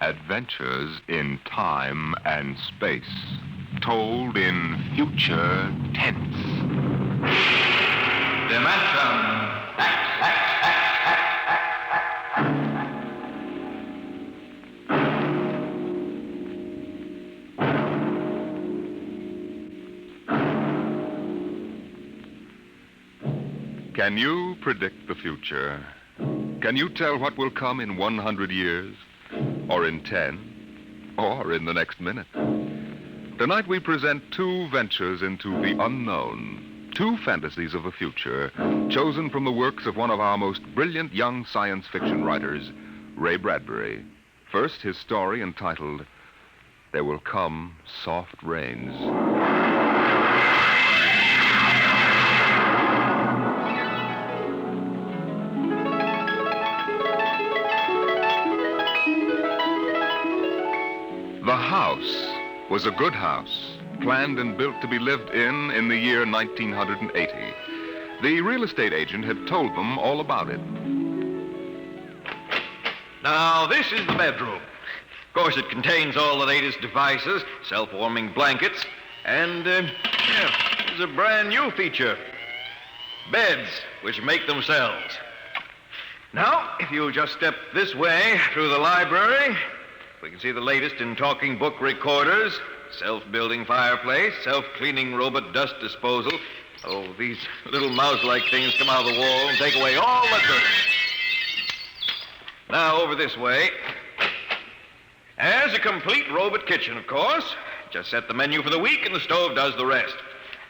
Adventures in time and space, told in future tense. Dimension X. Can you predict the future? Can you tell what will come in 100 years? Or in 10? Or in the next minute? Tonight we present two ventures into the unknown. Two fantasies of the future, chosen from the works of one of our most brilliant young science fiction writers, Ray Bradbury. First, his story entitled, There Will Come Soft Rains. The house was a good house, planned and built to be lived in the year 1980. The real estate agent had told them all about it. Now, this is the bedroom. Of course, it contains all the latest devices, self-warming blankets, and, there's a brand new feature. Beds, which make themselves. Now, if you'll just step this way through the library, we can see the latest in talking book recorders, self-building fireplace, self-cleaning robot dust disposal. Oh, these little mouse-like things come out of the wall and take away all the dirt. Now, over this way. As a complete robot kitchen, of course. Just set the menu for the week and the stove does the rest.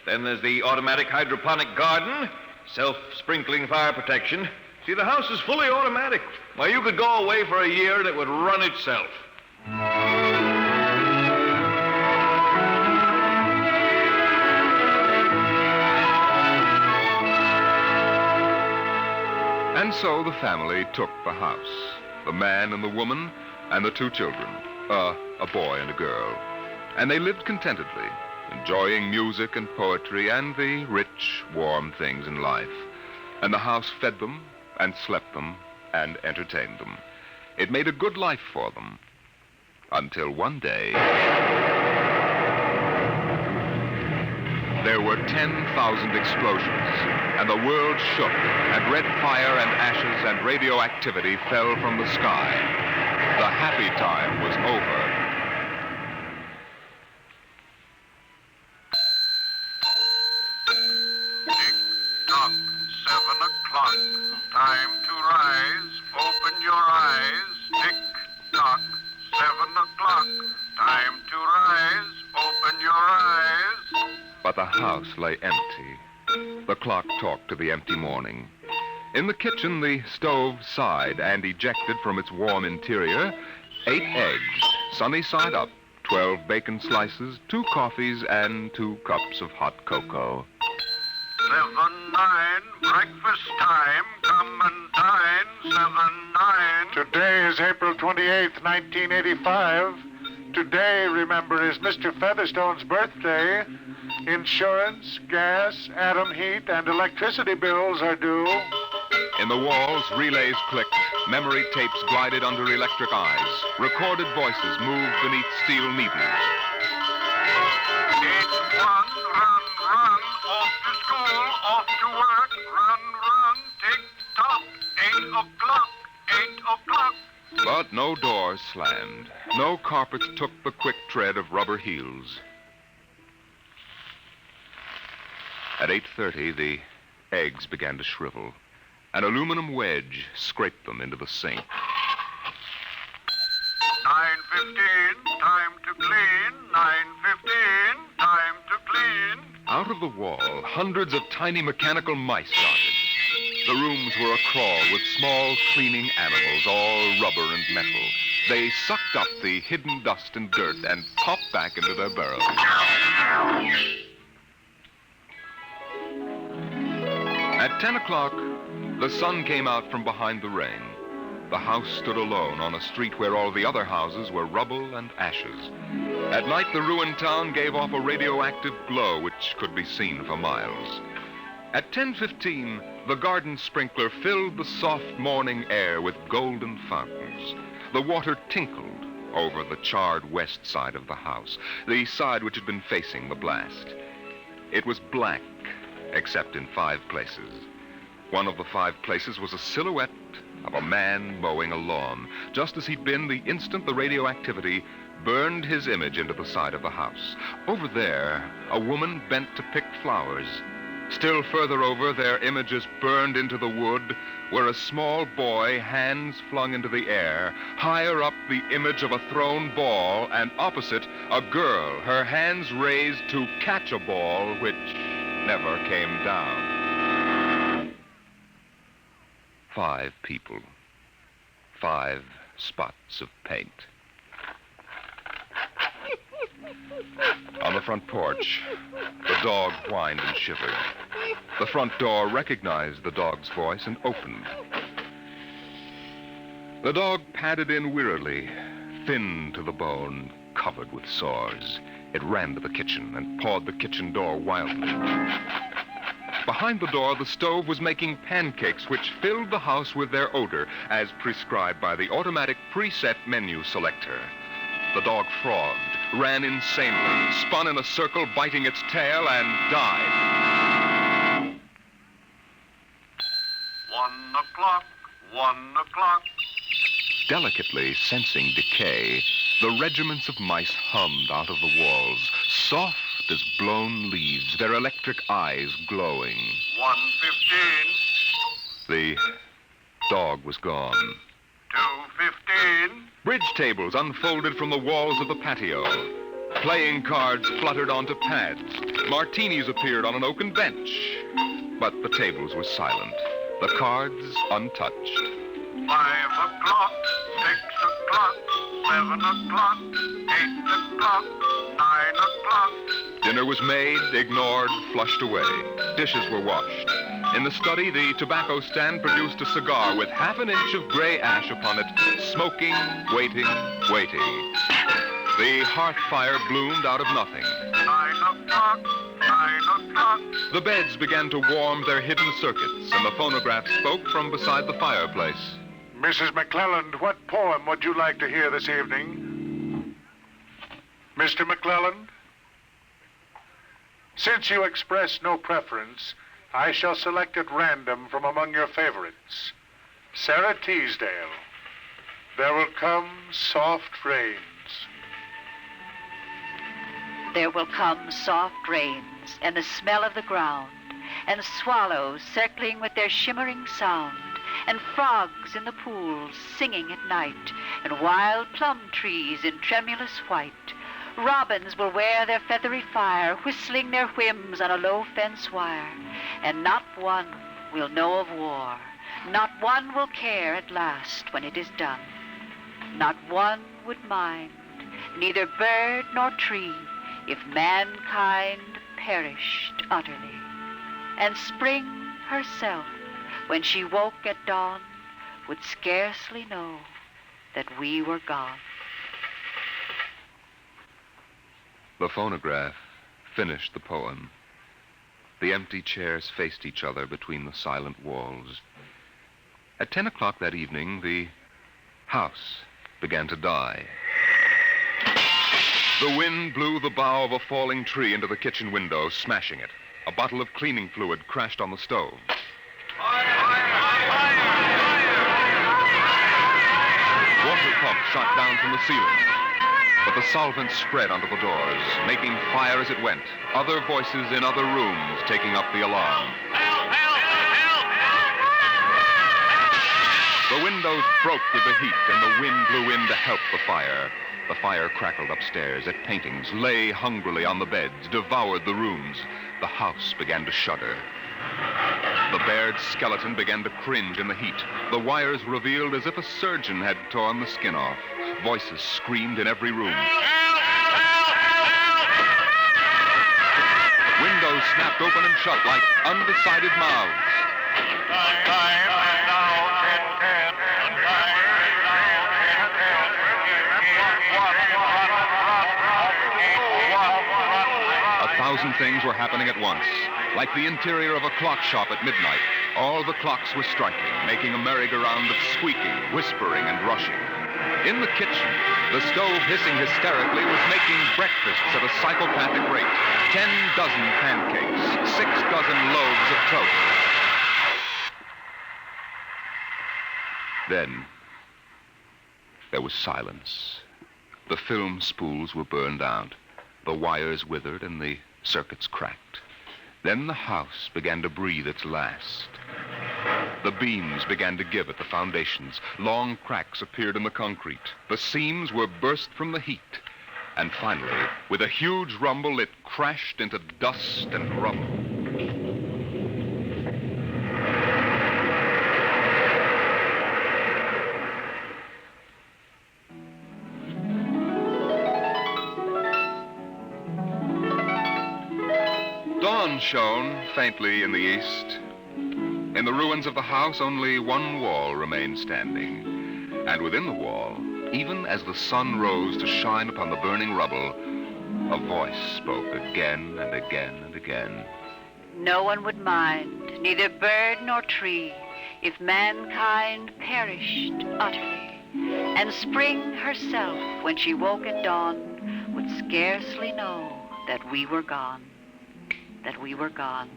Then there's the automatic hydroponic garden, self-sprinkling fire protection. See, the house is fully automatic. Why, you could go away for a year and it would run itself. And so the family took the house. The man and the woman and the two children, a boy and a girl. And they lived contentedly, enjoying music and poetry and the rich, warm things in life. And the house fed them and slept them and entertained them. It made a good life for them. Until one day, there were 10,000 explosions, and the world shook, and red fire and ashes and radioactivity fell from the sky. The happy time was over. Tick-tock, 7 o'clock. Time to rise. Open your eyes. Tick-tock, 7 o'clock. Time to rise. Open your eyes. But the house lay empty. The clock talked to the empty morning. In the kitchen, the stove sighed and ejected from its warm interior 8 eggs, sunny side up, 12 bacon slices, 2 coffees, and 2 cups of hot cocoa. 7-9, breakfast time. Come and dine. 7-9. Today is April 28th, 1985. Today, remember, is Mr. Featherstone's birthday. Insurance, gas, atom heat, and electricity bills are due. In the walls, relays clicked, memory tapes glided under electric eyes, recorded voices moved beneath steel needles. 8-1, run, off to school, off to work, run, tick-tock, 8 o'clock, 8 o'clock. But no doors slammed. No carpets took the quick tread of rubber heels. At 8:30, the eggs began to shrivel. An aluminum wedge scraped them into the sink. 9:15, time to clean. 9:15, time to clean. Out of the wall, hundreds of tiny mechanical mice darted. The rooms were a-crawl with small cleaning animals, all rubber and metal. They sucked up the hidden dust and dirt and popped back into their burrows. At 10 o'clock, the sun came out from behind the rain. The house stood alone on a street where all the other houses were rubble and ashes. At night, the ruined town gave off a radioactive glow which could be seen for miles. At 10:15, the garden sprinkler filled the soft morning air with golden fountains. The water tinkled, over the charred west side of the house, the side which had been facing the blast. It was black, except in 5 places. One of the 5 places was a silhouette of a man mowing a lawn, just as he'd been the instant the radioactivity burned his image into the side of the house. Over there, a woman bent to pick flowers. Still further over, their images burned into the wood, where a small boy, hands flung into the air. Higher up, the image of a thrown ball, and opposite, a girl, her hands raised to catch a ball which never came down. 5 people. 5 spots of paint. On the front porch, the dog whined and shivered. The front door recognized the dog's voice and opened. The dog padded in wearily, thin to the bone, covered with sores. It ran to the kitchen and pawed the kitchen door wildly. Behind the door, the stove was making pancakes which filled the house with their odor, as prescribed by the automatic preset menu selector. The dog frothed, ran insanely, spun in a circle, biting its tail, and died. 1 o'clock, 1 o'clock. Delicately sensing decay, the regiments of mice hummed out of the walls, soft as blown leaves, their electric eyes glowing. 1:15. The dog was gone. 2:15. Bridge tables unfolded from the walls of the patio. Playing cards fluttered onto pads. Martinis appeared on an oaken bench. But the tables were silent, the cards untouched. 5 o'clock, 6 o'clock, 7 o'clock, 8 o'clock, 9 o'clock. Dinner was made, ignored, flushed away. Dishes were washed. In the study, the tobacco stand produced a cigar with half an inch of gray ash upon it, smoking, waiting, waiting. The hearth fire bloomed out of nothing. 9 o'clock, 9 o'clock. The beds began to warm their hidden circuits, and the phonograph spoke from beside the fireplace. Mrs. McClelland, what poem would you like to hear this evening? Mr. McClelland? Since you express no preference, I shall select at random from among your favorites. Sarah Teasdale, There Will Come Soft Rains. There will come soft rains, and the smell of the ground, and swallows circling with their shimmering sound, and frogs in the pools singing at night, and wild plum trees in tremulous white. Robins will wear their feathery fire, whistling their whims on a low fence wire, and not one will know of war. Not one will care at last when it is done. Not one would mind, neither bird nor tree, if mankind perished utterly. And spring herself, when she woke at dawn, would scarcely know that we were gone. The phonograph finished the poem. The empty chairs faced each other between the silent walls. At 10 o'clock that evening, the house began to die. The wind blew the bough of a falling tree into the kitchen window, smashing it. A bottle of cleaning fluid crashed on the stove. Water pumps shot down from the ceiling. But the solvent spread onto the doors, making fire as it went. Other voices in other rooms taking up the alarm. The windows broke with the heat, and the wind blew in to help the fire. The fire crackled upstairs at paintings, lay hungrily on the beds, devoured the rooms. The house began to shudder. The bared skeleton began to cringe in the heat. The wires revealed as if a surgeon had torn the skin off. Voices screamed in every room. Windows snapped open and shut like undecided mouths. Time and now 10:10. A thousand things were happening at once. Like the interior of a clock shop at midnight, all the clocks were striking, making a merry-go-round of squeaking, whispering, and rushing. In the kitchen, the stove hissing hysterically was making breakfasts at a psychopathic rate. 10 dozen pancakes, 6 dozen loaves of toast. Then, there was silence. The film spools were burned out. The wires withered and the circuits cracked. Then the house began to breathe its last. The beams began to give at the foundations. Long cracks appeared in the concrete. The seams were burst from the heat. And finally, with a huge rumble, it crashed into dust and rubble. Dawn shone faintly in the east. In the ruins of the house, only one wall remained standing. And within the wall, even as the sun rose to shine upon the burning rubble, a voice spoke again and again and again. No one would mind, neither bird nor tree, if mankind perished utterly. And spring herself, when she woke at dawn, would scarcely know that we were gone. That we were gone.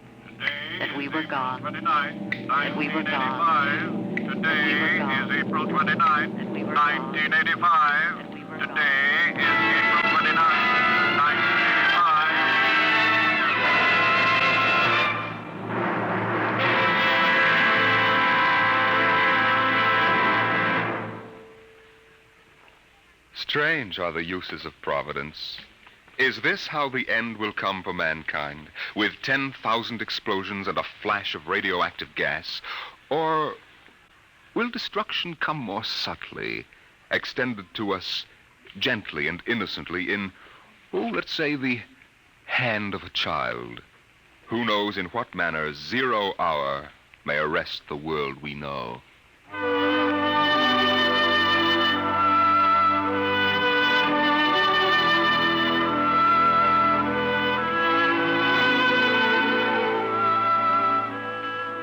That we were gone. That we were gone. Today is April 29th, 1985. Today is April 29th, 1985. Strange are the uses of Providence. Is this how the end will come for mankind, with 10,000 explosions and a flash of radioactive gas? Or will destruction come more subtly, extended to us gently and innocently in, let's say, the hand of a child? Who knows in what manner 0 hour may arrest the world we know?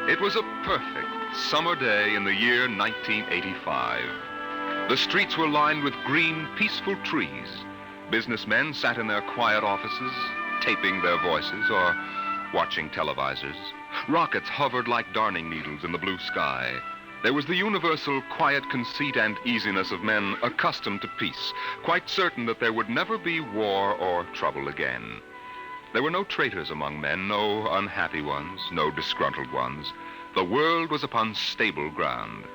It was a perfect summer day in the year 1985. The streets were lined with green, peaceful trees. Businessmen sat in their quiet offices, taping their voices or watching televisors. Rockets hovered like darning needles in the blue sky. There was the universal quiet conceit and easiness of men accustomed to peace, quite certain that there would never be war or trouble again. There were no traitors among men, no unhappy ones, no disgruntled ones. The world was upon stable ground.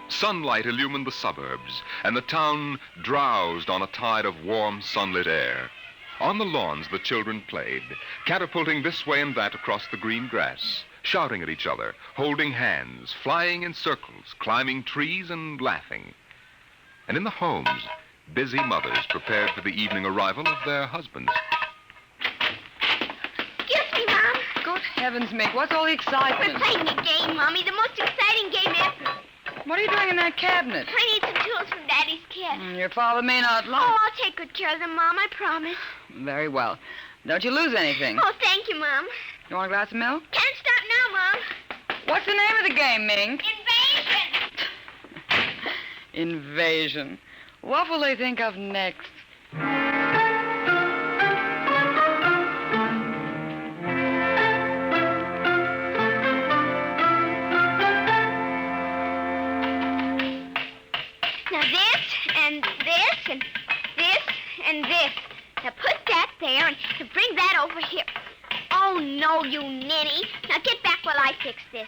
Sunlight illumined the suburbs, and the town drowsed on a tide of warm, sunlit air. On the lawns, the children played, catapulting this way and that across the green grass, shouting at each other, holding hands, flying in circles, climbing trees and laughing. And in the homes, busy mothers prepared for the evening arrival of their husbands. Good heavens, Mick, what's all the excitement? We're playing a game, Mommy, the most exciting game ever. What are you doing in that cabinet? I need some tools from Daddy's kit. Your father may not like... Oh, I'll take good care of them, Mom, I promise. Very well. Don't you lose anything. Oh, thank you, Mom. You want a glass of milk? Can't stop now, Mom. What's the name of the game, Mink? Invasion! Invasion. What will they think of next? Now this, and this, and this, and this. Now put that there and bring that over here. Oh, no, you ninny. Now get back while I fix this.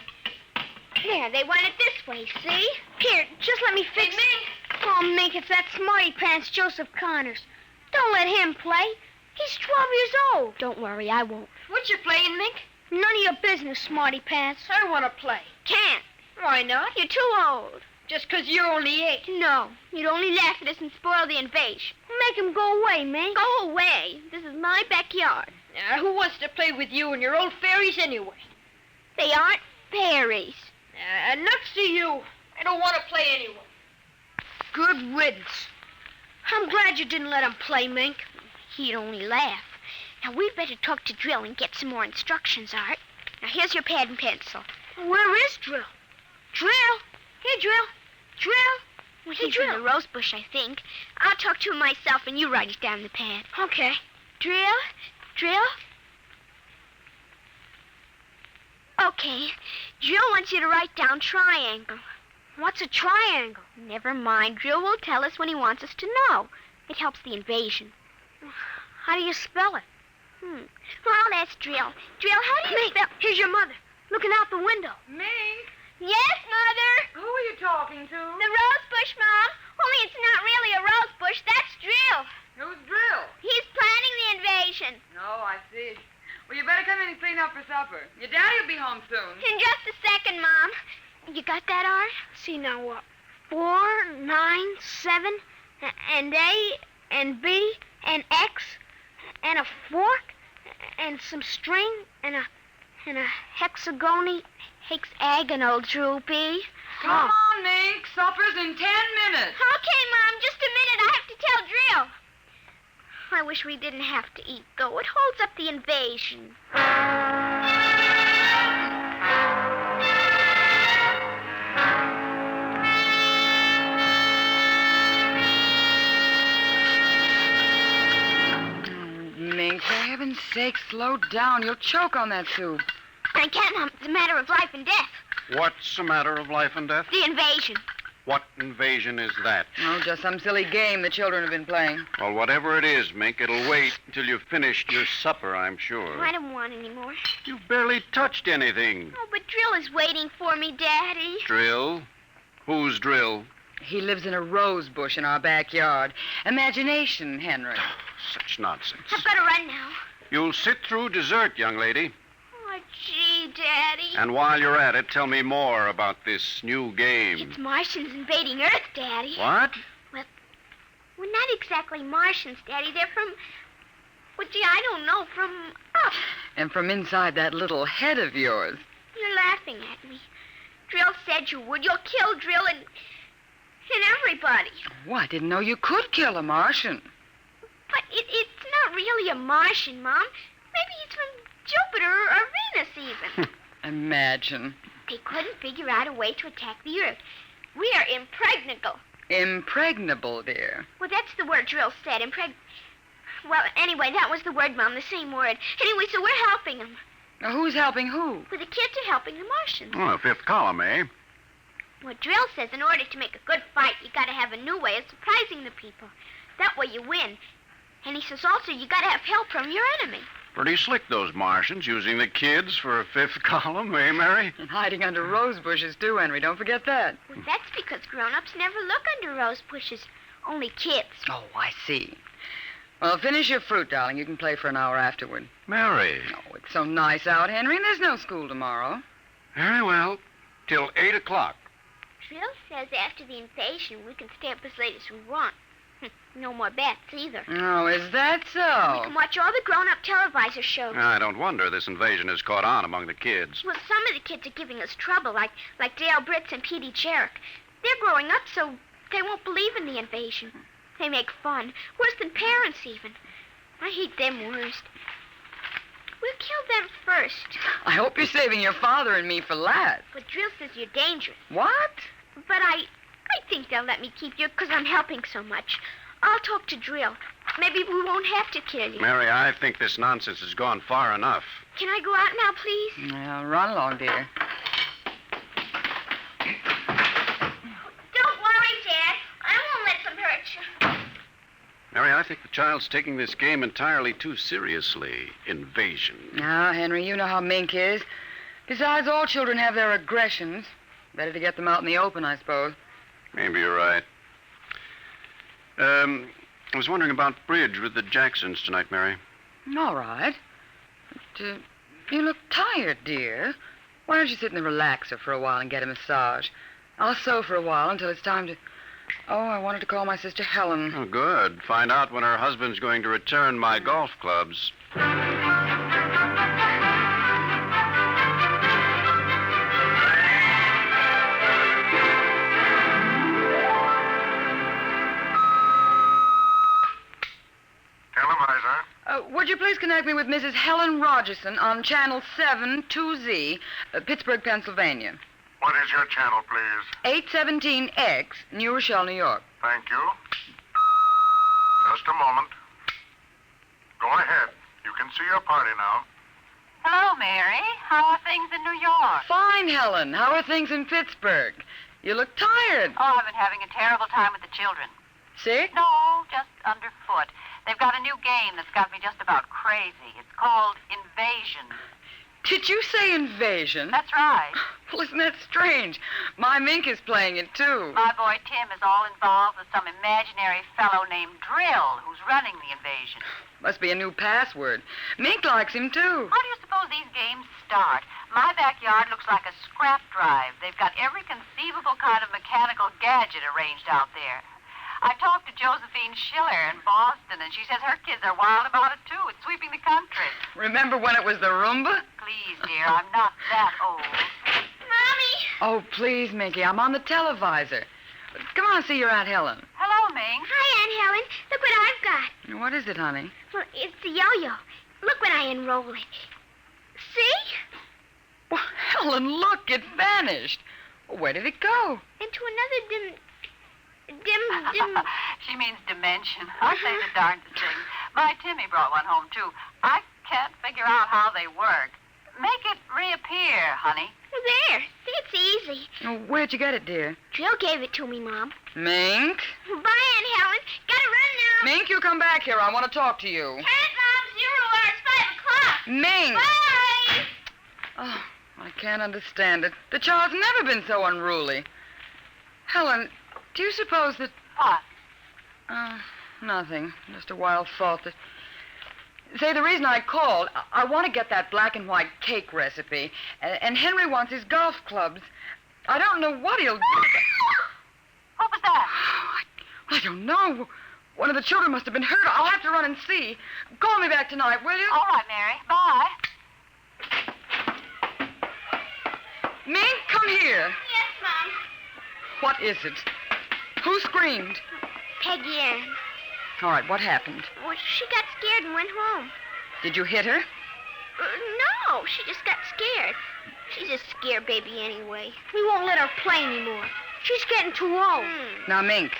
There, they want it this way, see? Here, just let me fix it. Oh, Mink, it's that smarty pants Joseph Connors. Don't let him play. He's 12 years old. Don't worry, I won't. What you playing, Mink? None of your business, smarty pants. I want to play. Can't. Why not? You're too old. Just 'cause you're only 8. No, you'd only laugh at us and spoil the invasion. Make him go away, Mink. Go away. This is my backyard. Now, who wants to play with you and your old fairies anyway? They aren't fairies. Nuts to you. I don't want to play anyway. Good riddance. I'm glad you didn't let him play, Mink. He'd only laugh. Now, we'd better talk to Drill and get some more instructions, Art. Now, here's your pad and pencil. Where is Drill? Drill? Here, Drill. Drill? Well, he's in the rose bush, I think. I'll talk to him myself, and you write it down on the pad. Okay. Drill? Drill? Okay. Drill wants you to write down triangle. What's a triangle? Never mind. Drill will tell us when he wants us to know. It helps the invasion. How do you spell it? Well, that's Drill. Drill, how do you spell... Here's your mother, looking out the window. Mink, Yes, Mother? who are you talking to? The rose bush, Mom. Only it's not really a rose bush. That's Drill. Who's Drill? He's planning the invasion. Oh, I see. Well, you better come in and clean up for supper. Your daddy will be home soon. In just a second, Mom. You got that, Art? See now what? 4, 9, 7, and A, and B, and X, and a fork, and some string, and a hexagonal droopy. Come on, Mink. Supper's in 10 minutes. Okay, Mom. Just a minute. I have to tell Drill. I wish we didn't have to eat, though. It holds up the invasion. Mink, for heaven's sake, slow down. You'll choke on that soup. I can't, Mom. It's a matter of life and death. What's a matter of life and death? The invasion. What invasion is that? Oh, just some silly game the children have been playing. Well, whatever it is, Mink, it'll wait until you've finished your supper, I'm sure. I don't want any more. You've barely touched anything. Oh, but Drill is waiting for me, Daddy. Drill? Who's Drill? He lives in a rose bush in our backyard. Imagination, Henry. Such nonsense. I've got to run now. You'll sit through dessert, young lady. Oh, gee, Daddy. And while you're at it, tell me more about this new game. It's Martians invading Earth, Daddy. What? Well, not exactly Martians, Daddy. They're from... Well, gee, I don't know. From up. And from inside that little head of yours. You're laughing at me. Drill said you would. You'll kill Drill and everybody. Oh, I didn't know you could kill a Martian. But it's not really a Martian, Mom. Maybe he's from Jupiter or Venus, even. Imagine. They couldn't figure out a way to attack the Earth. We are impregnable. Impregnable, dear. Well, that's the word Drill said, Well, anyway, that was the word, Mom, the same word. Anyway, so we're helping them. Now, who's helping who? Well, the kids are helping the Martians. Oh, fifth column, eh? Well, Drill says in order to make a good fight, you got to have a new way of surprising the people. That way you win. And he says also you got to have help from your enemy. Pretty slick, those Martians, using the kids for a fifth column, eh, Mary? And hiding under rose bushes, too, Henry. Don't forget that. Well, that's because grown-ups never look under rose bushes. Only kids. Oh, I see. Well, finish your fruit, darling. You can play for an hour afterward. Mary. Oh, it's so nice out, Henry, and there's no school tomorrow. Very well. Till 8 o'clock. Drill says after the invasion we can stay up as late as we want. No more bets either. Oh, is that We so? can watch all the grown-up televisor shows. I don't wonder this invasion has caught on among the kids. Well, some of the kids are giving us trouble, like Dale Britz and Petey Jarrett. They're growing up so they won't believe in the invasion. They make fun, worse than parents even. I hate them worst. We'll kill them first. I hope you're saving your father and me for last. But Drill says you're dangerous. What? But I think they'll let me keep you because I'm helping so much. I'll talk to Drill. Maybe we won't have to kill you. Mary, I think this nonsense has gone far enough. Can I go out now, please? Well, run along, dear. Don't worry, Dad. I won't let them hurt you. Mary, I think the child's taking this game entirely too seriously. Invasion. Now, Henry, you know how Mink is. Besides, all children have their aggressions. Better to get them out in the open, I suppose. Maybe you're right. I was wondering about bridge with the Jacksons tonight, Mary. All right. But, you look tired, dear. Why don't you sit in the relaxer for a while and get a massage? I'll sew for a while until it's time to... Oh, I wanted to call my sister Helen. Oh, good. Find out when her husband's going to return my golf clubs. Televisor. Would you please connect me with Mrs. Helen Rogerson on Channel 7 2Z, Pittsburgh, Pennsylvania? What is your channel, please? 817X, New Rochelle, New York. Thank you. Just a moment. Go ahead. You can see your party now. Hello, Mary. How are things in New York? Fine, Helen. How are things in Pittsburgh? You look tired. Oh, I've been having a terrible time with the children. Sick? No, just underfoot. They've got a new game that's got me just about crazy. It's called Invasion. Did you say invasion? That's right. Well, isn't that strange? My Mink is playing it, too. My boy Tim is all involved with some imaginary fellow named Drill who's running the invasion. Must be a new password. Mink likes him, too. How do you suppose these games start? My backyard looks like a scrap drive. They've got every conceivable kind of mechanical gadget arranged out there. I talked to Josephine Schiller in Boston, and she says her kids are wild about it, too. It's sweeping the country. Remember when it was the Roomba? Please, dear, I'm not that old. Mommy! Oh, please, Minky, I'm on the televisor. Come on, see your Aunt Helen. Hello, Ming. Hi, Aunt Helen. Look what I've got. What is it, honey? Well, it's the yo-yo. Look when I unroll it. See? Well, Helen, look, it vanished. Where did it go? Into another dim... She means dimension. Aren't they the darndest things? My Timmy brought one home, too. I can't figure out how they work. Make it reappear, honey. There. See, it's easy. Oh, where'd you get it, dear? Jill gave it to me, Mom. Mink? Bye, Aunt Helen. Gotta run now. Mink, you come back here. I want to talk to you. Turn it, Mom. 0 hours, 5 o'clock. Mink! Bye! Oh, I can't understand it. The child's never been so unruly. Helen, do you suppose that... What? Oh, nothing. Just a wild thought that... Say, the reason I called, I want to get that black and white cake recipe, and Henry wants his golf clubs. I don't know what he'll do. What was that? I don't know. One of the children must have been hurt. I'll have to run and see. Call me back tonight, will you? All right, Mary. Bye. Mink, come here. Yes, Mom. What is it? Who screamed? Peggy Ann. All right, what happened? Well, she got scared and went home. Did you hit her? No, she just got scared. She's a scare baby anyway. We won't let her play anymore. She's getting too old. Now, Mink,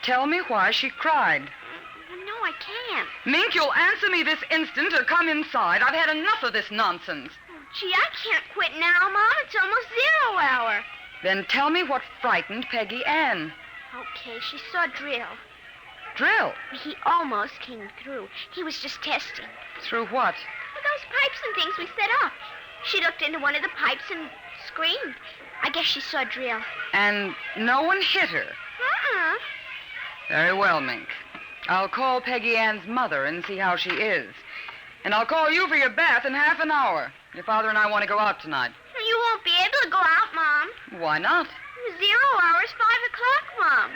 tell me why she cried. No, I can't. Mink, you'll answer me this instant or come inside. I've had enough of this nonsense. Gee, I can't quit now, Mom. It's almost 0 hour. Then tell me what frightened Peggy Ann. Okay, she saw Drill. Drill? He almost came through. He was just testing. Through what? Well, those pipes and things we set up. She looked into one of the pipes and screamed. I guess she saw Drill. And no one hit her? Very well, Mink. I'll call Peggy Ann's mother and see how she is. And I'll call you for your bath in half an hour. Your father and I want to go out tonight. You won't be able to go out, Mom. Why not? 0 hours, 5 o'clock, Mom.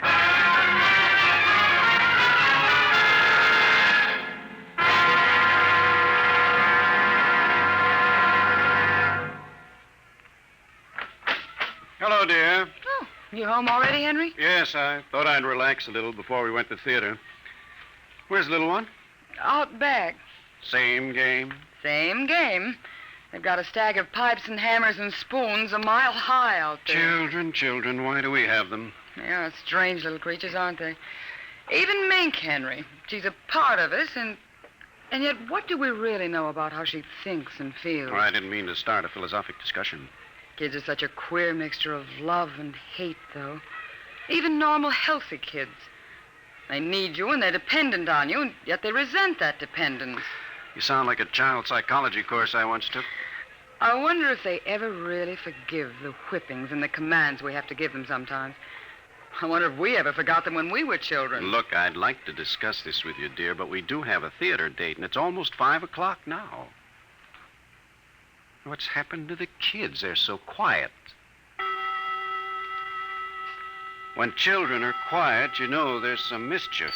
Hello, dear. Oh, you home already, Henry? Yes, I thought I'd relax a little before we went to theater. Where's the little one? Out back. Same game. Same game. They've got a stack of pipes and hammers and spoons a mile high out there. Children, why do we have them? Yeah, strange little creatures, aren't they? Even Mink, Henry. She's a part of us, and yet what do we really know about how she thinks and feels? Oh, I didn't mean to start a philosophic discussion. Kids are such a queer mixture of love and hate, though. Even normal, healthy kids. They need you and they're dependent on you, and yet they resent that dependence. You sound like a child psychology course I once took. I wonder if they ever really forgive the whippings and the commands we have to give them sometimes. I wonder if we ever forgot them when we were children. Look, I'd like to discuss this with you, dear, but we do have a theater date, and it's almost 5 o'clock now. What's happened to the kids? They're so quiet. When children are quiet, you know there's some mischief.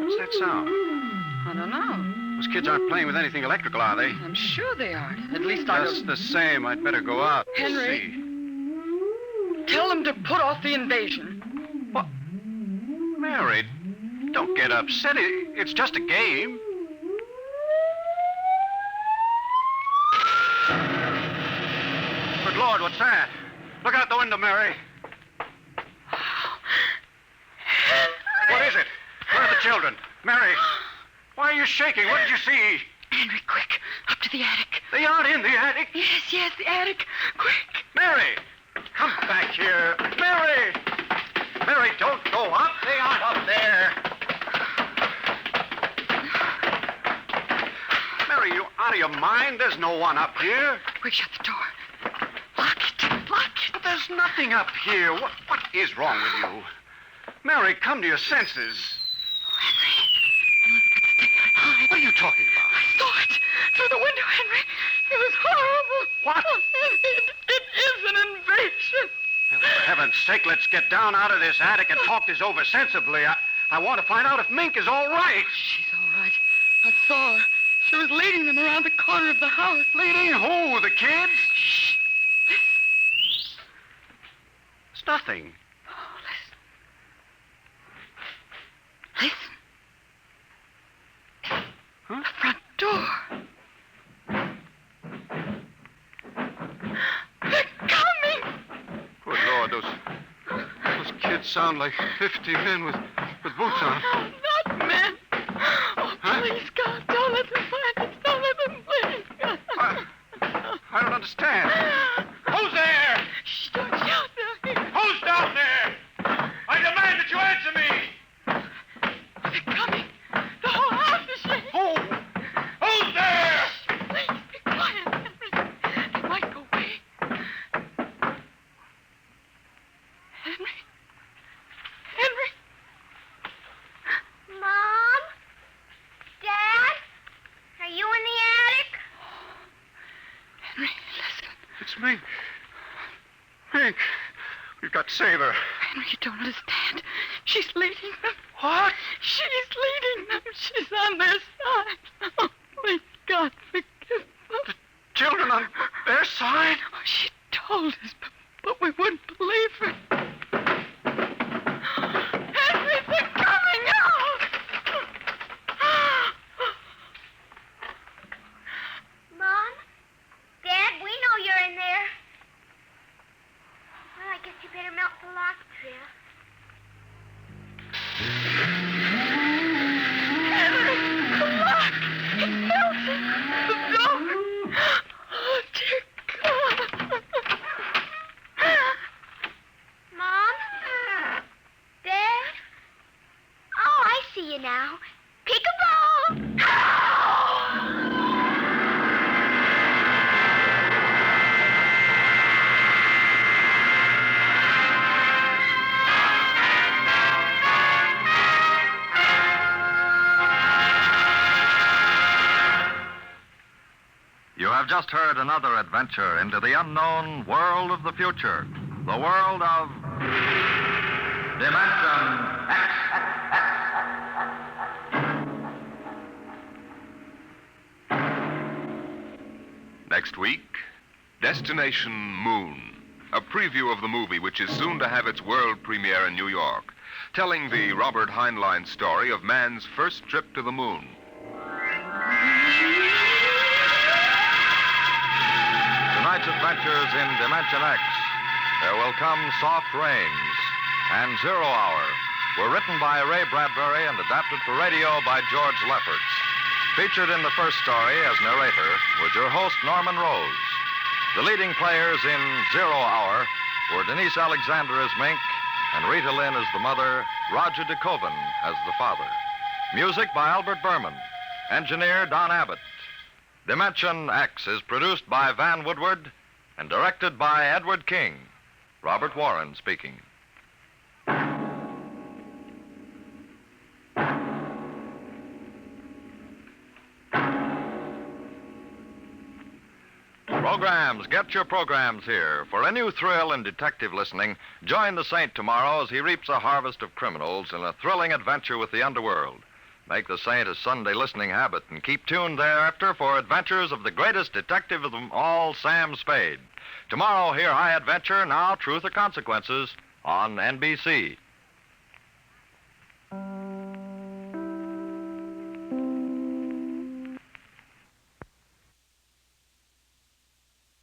What's that sound? I don't know. Those kids aren't playing with anything electrical, are they? I'm sure they aren't. At least I Just don't... the same, I'd better go out and Henry. see. Tell them to put off the invasion. What? Mary, don't get upset. It's just a game. what's that? Look out the window, Mary. What is it? Where are the children? Mary, why are you shaking? What did you see? Henry, quick. Up to the attic. They aren't in the attic. Yes, the attic. Quick. Mary, come back here. Mary! Mary, don't go up. They aren't up there. Mary, you out of your mind? There's no one up here. Quick, shut the door. Lock it. But there's nothing up here. What is wrong with you? Mary, come to your senses. Henry. What are you talking about? I saw it through the window, Henry. It was horrible. What? It is an invasion. Well, for heaven's sake, let's get down out of this attic and talk this over sensibly. I want to find out if Mink is all right. She's all right. I saw her. She was leading them around the corner of the house. Leading who? The kids? Shh. It's nothing. Oh, listen. Huh? The front door. They're coming. Good Lord, those kids sound like 50 men with boots on. Oh, not men. Oh, please, God, don't let them find us. Don't let them, please, God. I don't understand. Who's there? Shh, don't shout down here. Who's down there? I demand that you answer me. They're coming. The whole house is shaking. Who? Who's there? Please, be quiet, Henry. They might go away. Henry. Mom? Dad? Are you in the attic? Henry, listen. It's Mink. Mink. We've got to save her. Henry, you don't understand. She's leading them. What? She's leading them. She's on their side. Oh, please, God, forgive them. Children on their side? Oh, she told us, but we wouldn't believe her. Henry, they're coming out! Mom? Dad, we know you're in there. Well, I guess you better melt the lock, Tria. Henry, the lock! It's melting! The door! Oh, dear God! Mom? Dad? Oh, I see you now. Peekaboo! You have just heard another adventure into the unknown world of the future. The world of Dimension X. Next week, Destination Moon, a preview of the movie which is soon to have its world premiere in New York, telling the Robert Heinlein story of man's first trip to the moon. Tonight's adventures in Dimension X, There Will Come Soft Rains, and 0 Hour were written by Ray Bradbury and adapted for radio by George Lefferts. Featured in the first story as narrator was your host, Norman Rose. The leading players in 0 Hour were Denise Alexander as Mink and Rita Lynn as the mother, Roger DeKoven as the father. Music by Albert Berman. Engineer Don Abbott. Dimension X is produced by Van Woodward and directed by Edward King. Robert Warren speaking. Programs. Get your programs here. For a new thrill in detective listening, join the Saint tomorrow as he reaps a harvest of criminals in a thrilling adventure with the underworld. Make the Saint a Sunday listening habit and keep tuned thereafter for adventures of the greatest detective of them all, Sam Spade. Tomorrow, hear High Adventure, Now Truth or Consequences on NBC.